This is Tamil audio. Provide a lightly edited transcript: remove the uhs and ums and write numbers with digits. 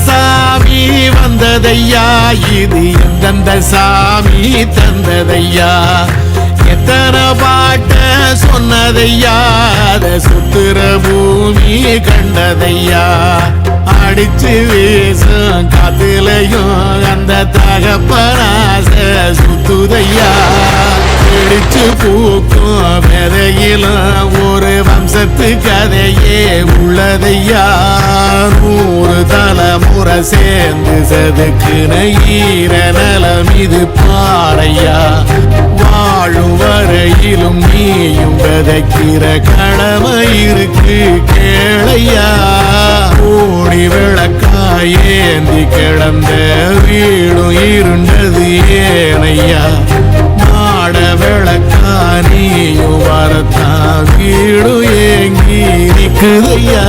சாமி வந்ததையா, இது எந்தெந்த சாமி தந்ததையா, எத்தனை பாட்ட சொன்னதையா, அத சுத்துற பூமி கண்டதையா, அடிச்சு வீசும் காத்துலையும் அந்த தகப்பனாச சுத்துதையா, பிடிச்சு பூக்கும் விதையிலும் ஒரு வம்சத்து கதையே உள்ளதையா, 100 தலைமுறை சேர்ந்து செதுக்குன ஈர நலம் இது பாறையா, வாழும் வரையிலும் நீயும் விதைக்கிற கடமை இருக்கு கேளையா, ஓடி விளக்காயேந்தி கிடந்த வீடும் இருண்டது ஏனையா, மாட விளக்கா நீயும் வரத்தான் வீடும் ஏங்கி நிக்குதையா.